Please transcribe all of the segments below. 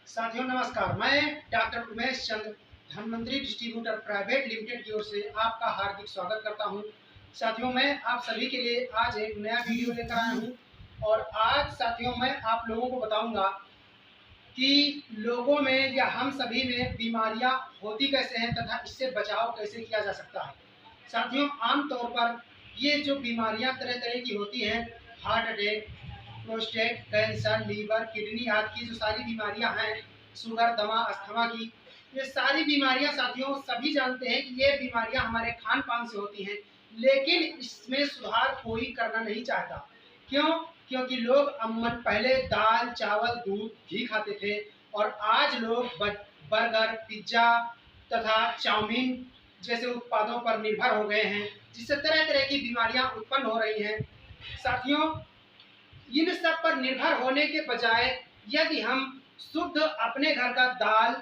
साथियों नमस्कार, मैं डॉक्टर उमेश चंद धनवंतरी डिस्ट्रीब्यूटर प्राइवेट लिमिटेड की ओर से आपका हार्दिक स्वागत करता हूं। साथियों मैं आप सभी के लिए आज एक नया वीडियो लेकर आया हूं और आज साथियों मैं आप लोगों को बताऊंगा कि लोगों में या हम सभी में बीमारियां होती कैसे हैं तथा इससे बचाव कैसे किया जा सकता है। साथियों आमतौर पर ये जो बीमारियां तरह तरह की होती हैं, heart attack, prostate cancer, liver, kidney आदि की जो सारी बीमारियां हैं, शुगर, दमा, अस्थमा की, ये सारी बीमारियां साथियों सभी जानते हैं कि ये बीमारियां हमारे खान पान से होती हैं, लेकिन इसमें सुधार कोई करना नहीं चाहता। क्यों? क्योंकि लोग अमूमन पहले दाल, चावल, दूध, घी खाते थे और आज लोग बर्गर, पिज्जा तथा चाउमीन जैसे उत्पादों पर निर्भर हो गए हैं, जिससे तरह तरह की बीमारियां उत्पन्न हो रही हैं। साथियों इन सब पर निर्भर होने के बजाय यदि हम शुद्ध अपने घर का दाल,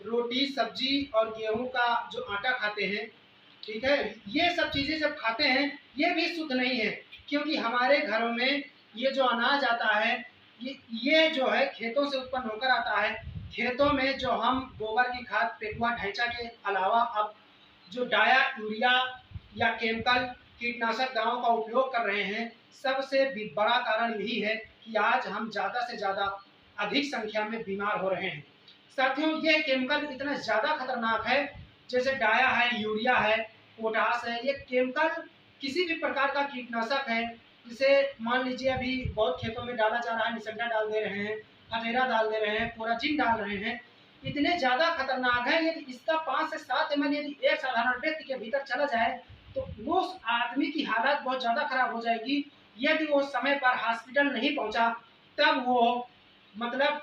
रोटी, सब्जी और गेहूं का जो आटा खाते हैं, ठीक है, ये सब चीज़ें जब खाते हैं ये भी शुद्ध नहीं है, क्योंकि हमारे घरों में ये जो अनाज आता है ये जो है खेतों से उत्पन्न होकर आता है। खेतों में जो हम गोबर की खाद, पेकुआ ढैंचा के अलावा अब जो डाया, यूरिया या केमिकल कीटनाशक दवाओं का उपयोग कर रहे हैं, सबसे भी बड़ा कारण यही है कि आज हम ज़्यादा से ज़्यादा अधिक संख्या में बीमार हो रहे हैं। साथियों ये केमिकल इतना ज़्यादा खतरनाक है, जैसे डाया है, यूरिया है, पोटास है, ये केमिकल किसी भी प्रकार का कीटनाशक है। जिसे मान लीजिए अभी बहुत खेतों में डाला जा रहा है, निसंडा डाल दे रहे हैं, फतेरा डाल दे रहे हैं, कोराजिन डाल रहे हैं, इतने ज़्यादा खतरनाक है। यदि इसका 5 से 7 ml यदि एक साधारण व्यक्ति के भीतर चला जाए तो वो उस आदमी की हालत बहुत ज़्यादा खराब हो जाएगी। यदि वो समय पर हॉस्पिटल नहीं पहुंचा तब वो मतलब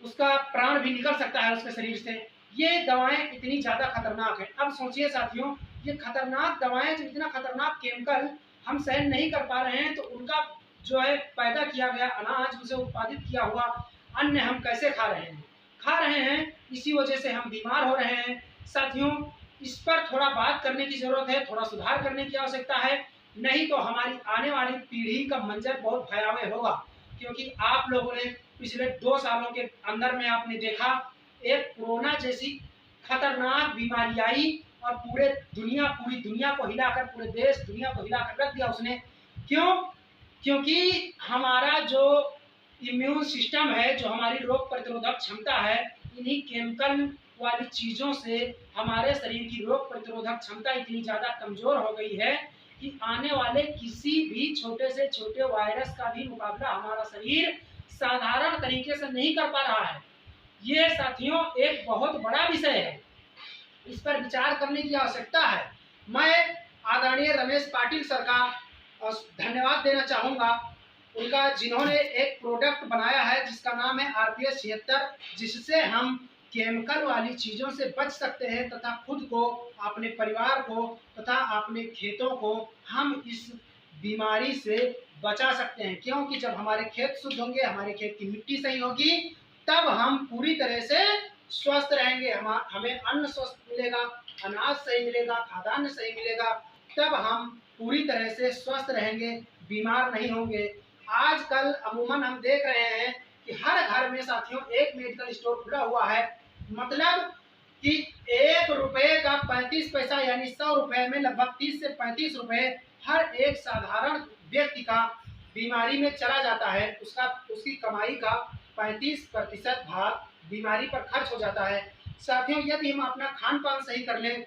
उसका प्राण भी निकल सकता है उसके शरीर से। ये दवाएं इतनी ज़्यादा खतरनाक हैं। अब सोचिए साथियों, ये खतरनाक दवाएं जो इतना खतरनाक केमिकल हम सहन नहीं कर पा रहे हैं, तो उनका जो है पैदा किया गया अनाज, उसे उत्पादित किया हुआ अन्न हम कैसे खा रहे हैं, इसी वजह से हम बीमार हो रहे हैं। साथियों इस पर थोड़ा बात करने की ज़रूरत है, थोड़ा सुधार करने की आवश्यकता है, नहीं तो हमारी आने वाली पीढ़ी का मंजर बहुत भयावह होगा। क्योंकि आप लोगों ने पिछले 2 सालों के अंदर में आपने देखा एक कोरोना जैसी खतरनाक बीमारी आई और पूरी दुनिया को हिलाकर, पूरे देश दुनिया को हिलाकर रख दिया उसने। क्यों? क्योंकि हमारा जो इम्यून सिस्टम है, जो हमारी रोग प्रतिरोधक क्षमता है, इन्हीं केमिकल वाली चीज़ों से हमारे शरीर की रोग प्रतिरोधक क्षमता इतनी ज़्यादा कमज़ोर हो गई है कि आने वाले किसी भी छोटे से छोटे वायरस का भी मुकाबला हमारा शरीर साधारण तरीके से नहीं कर पा रहा है। ये साथियों एक बहुत बड़ा विषय है, इस पर विचार करने की आवश्यकता है। मैं आदरणीय रमेश पाटिल सर का धन्यवाद देना चाहूँगा, उनका जिन्होंने एक प्रोडक्ट बनाया है जिसका नाम है RPS 76, जिससे हम केमिकल वाली चीज़ों से बच सकते हैं तथा खुद को, अपने परिवार को तथा अपने खेतों को हम इस बीमारी से बचा सकते हैं। क्योंकि जब हमारे खेत शुद्ध होंगे, हमारे खेत की मिट्टी सही होगी, तब हम पूरी तरह से स्वस्थ रहेंगे। हमें अन्न स्वस्थ मिलेगा, अनाज सही मिलेगा, खाद्यान्न सही मिलेगा, तब हम पूरी तरह से स्वस्थ रहेंगे, बीमार नहीं होंगे। आजकल अमूमन हम देख रहे हैं कि हर घर में साथियों एक मेडिकल स्टोर खुला हुआ है। मतलब कि 1 रुपये का 35 पैसा यानी 100 रुपये में लगभग 30 से 35 रुपये हर एक साधारण व्यक्ति का बीमारी में चला जाता है। उसकी कमाई का 35% भाग बीमारी पर खर्च हो जाता है। साथियों यदि हम अपना खान पान सही कर लें,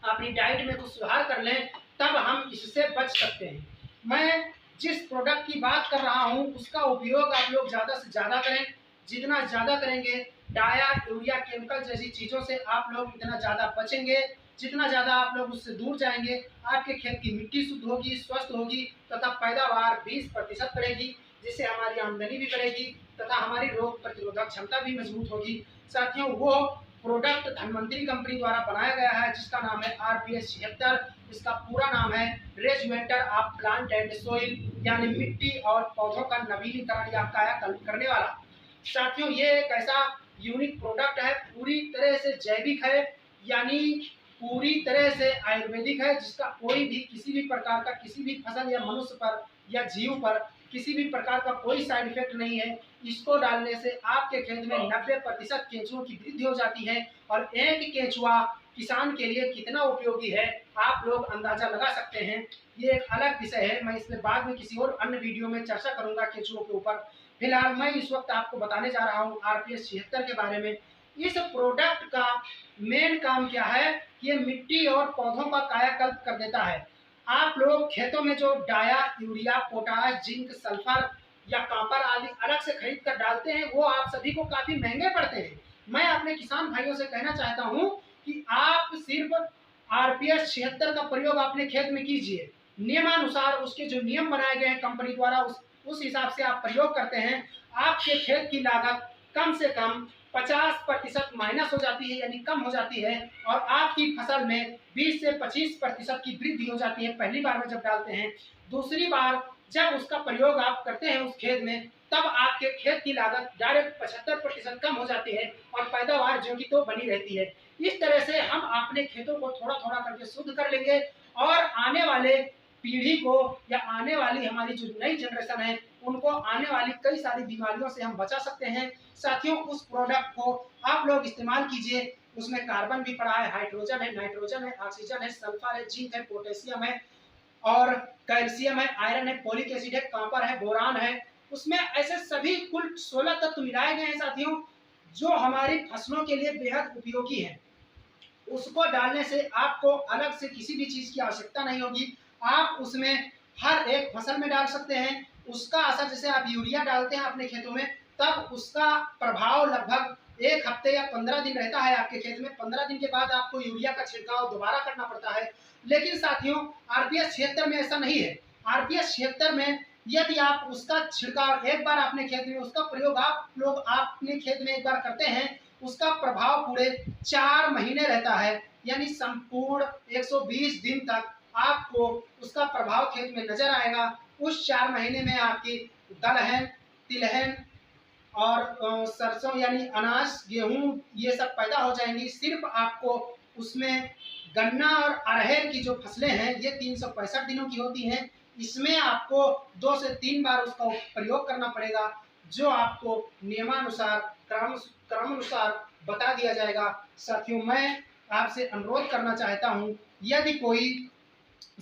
अपनी डाइट में कुछ सुधार कर लें, तब हम इससे बच सकते हैं। मैं जिस प्रोडक्ट की बात कर रहा हूँ उसका उपयोग आप लोग ज़्यादा से ज़्यादा करें। जितना ज़्यादा करेंगे, डाया, यूरिया, केमिकल जैसी चीज़ों से आप लोग इतना ज़्यादा बचेंगे। जितना ज़्यादा आप लोग उससे दूर जाएंगे, आपके खेत की मिट्टी शुद्ध होगी, स्वस्थ होगी तथा पैदावार 20% बढ़ेगी, जिससे हमारी आमदनी भी बढ़ेगी तथा हमारी रोग प्रतिरोधक क्षमता भी मजबूत होगी। साथियों वो प्रोडक्ट धनवंतरी कंपनी द्वारा बनाया गया है जिसका नाम है RPS 76। इसका पूरा नाम है रेजुवेंटर ऑफ प्लांट एंड सोइल, यानी मिट्टी और पौधों का नवीनीकरण या कायाकल्प करने वाला। साथियों ये एक ऐसा यूनिक प्रोडक्ट है, पूरी तरह से जैविक है, यानी पूरी तरह से आयुर्वेदिक है, जिसका कोई भी किसी भी प्रकार का किसी भी फसल या मनुष्य पर या जीव पर किसी भी प्रकार का कोई साइड इफेक्ट नहीं है। इसको डालने से आपके खेत में 90% केंचुओं की वृद्धि हो जाती है और एक केंचुआ किसान के लिए कितना उपयोगी है आप लोग अंदाजा लगा सकते हैं। ये एक अलग विषय है, मैं इसमें बाद में किसी और अन्य वीडियो में चर्चा करूंगा केंचुओं के ऊपर। फिलहाल मैं इस वक्त आपको बताने जा रहा हूँ आरपीएस 76 के बारे में। इस प्रोडक्ट का मेन काम क्या है, ये मिट्टी और पौधों का कायाकल्प कर देता है। आप लोग खेतों में जो डाया, यूरिया, पोटाश, जिंक, सल्फर या कॉपर आदि अलग से खरीद कर डालते हैं, वो आप सभी को काफी महंगे पड़ते हैं। मैं अपने किसान भाइयों से कहना चाहता हूँ कि आप सिर्फ आरपीएस 76 का प्रयोग अपने खेत में कीजिए। नियमानुसार उसके जो नियम बनाए गए हैं कंपनी द्वारा, उस हिसाब से आप प्रयोग करते हैं, आपके खेत की लागत कम से कम 50% माइनस हो जाती है, यानी कम हो जाती है, और आपकी फसल में 20 से 25% की वृद्धि हो जाती है पहली बार में जब डालते हैं। दूसरी बार जब उसका प्रयोग आप करते हैं उस खेत में, तब आपके खेत की लागत डायरेक्ट 75% कम हो जाती है और पैदावार जो की तो बनी रहती है। इस तरह से हम अपने खेतों को थोड़ा थोड़ा करके शुद्ध कर लेंगे और आने वाले पीढ़ी को या आने वाली हमारी जो नई जनरेशन है उनको आने वाली कई सारी बीमारियों से हम बचा सकते हैं। साथियों, उस प्रोडक्ट को आप लोग इस्तेमाल कीजिए। उसमें कार्बन भी पड़ा है, हाइड्रोजन है, नाइट्रोजन है, ऑक्सीजन है, सल्फर है, जिंक है, पोटेशियम है और कैल्शियम है, आयरन है, फोलिक एसिड है, कॉपर है, बोरान है। उसमें ऐसे सभी कुल 16 तत्व मिलाए गए हैं साथियों, जो हमारी फसलों के लिए बेहद उपयोगी है। उसको डालने से आपको अलग से किसी भी चीज की आवश्यकता नहीं होगी। आप उसमें हर एक फसल में डाल सकते हैं। उसका असर, जैसे आप यूरिया डालते हैं अपने खेतों में, तब उसका प्रभाव लगभग 1 हफ्ते या 15 दिन रहता है आपके खेत में। 15 दिन के बाद आपको यूरिया का छिड़काव दोबारा करना पड़ता है। लेकिन साथियों, आरपीएस 76 में ऐसा नहीं है। आरपीएस 76 में यदि आप उसका छिड़काव एक बार अपने खेत में, उसका प्रयोग आप लोग अपने खेत में एक बार करते हैं, उसका प्रभाव पूरे 4 महीने रहता है, यानी संपूर्ण 120 दिन तक आपको उसका प्रभाव खेत में नजर आएगा। उस 4 महीने में आपकी दलहन, तिलहन और सरसों यानी अनाज, गेहूं, ये सब पैदा हो जाएंगी। सिर्फ आपको उसमें गन्ना और अरहर की जो फसलें हैं ये 365 दिनों की होती हैं। इसमें आपको 2 से 3 बार उसका प्रयोग करना पड़ेगा, जो आपको नियमानुसार क्रमानुसार बता दिया जाएगा। साथियों, मैं आपसे अनुरोध करना चाहता हूं, यदि कोई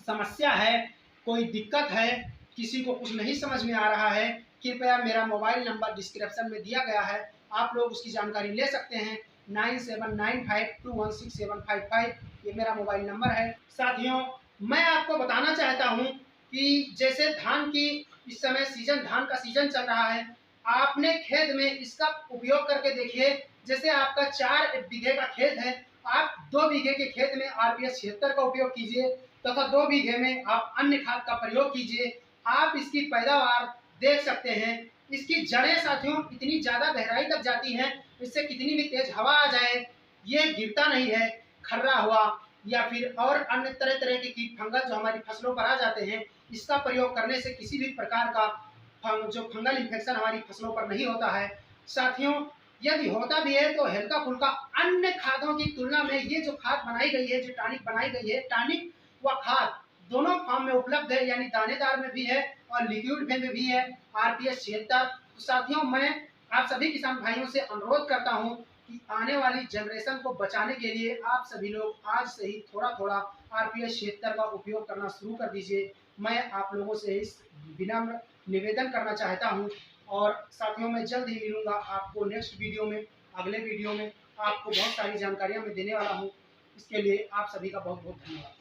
समस्या है, कोई दिक्कत है, किसी को कुछ नहीं समझ में आ रहा है, कृपया मेरा मोबाइल नंबर डिस्क्रिप्शन में दिया गया है, आप लोग उसकी जानकारी ले सकते हैं। 9795216755 ये मेरा मोबाइल नंबर है। साथियों, मैं आपको बताना चाहता हूं कि जैसे धान की इस समय धान का सीजन चल रहा है, आपने खेत में इसका उपयोग करके देखिए। जैसे आपका 4 बीघे का खेत है, आप 2 बीघे के खेत में आरपीएस 76 का उपयोग कीजिए तथा 2 बीघे में आप अन्य खाद का प्रयोग कीजिए। आप इसकी पैदावार देख सकते हैं। इसकी जड़ें साथियों इतनी ज्यादा गहराई तक जाती हैं, इससे कितनी भी तेज हवा आ जाए ये गिरता नहीं है। खर्रा हुआ या फिर और अन्य तरह तरह के कीट फंगस जो हमारी फसलों पर आ जाते हैं, इसका प्रयोग करने से किसी भी प्रकार का जो फंगल इन्फेक्शन हमारी फसलों पर नहीं होता है। साथियों, यदि होता भी है तो हल्का फुल्का अन्य खादों की तुलना में ये जो खाद बनाई गई है, जो टॉनिक बनाई गई है, टॉनिक व खाद दोनों फॉर्म में उपलब्ध है, यानी दानेदार में भी है और लिक्विड में भी है आरपीएस 76। तो साथियों, मैं आप सभी किसान भाइयों से अनुरोध करता हूं कि आने वाली जनरेशन को बचाने के लिए आप सभी लोग आज से ही थोड़ा थोड़ा आरपीएस 76 का उपयोग करना शुरू कर दीजिए। मैं आप लोगों से इस विनम्र निवेदन करना चाहता हूं। और साथियों, मैं जल्द ही मिलूंगा आपको नेक्स्ट वीडियो में। अगले वीडियो में आपको बहुत सारी जानकारियां मैं देने वाला हूं। इसके लिए आप सभी का बहुत बहुत धन्यवाद।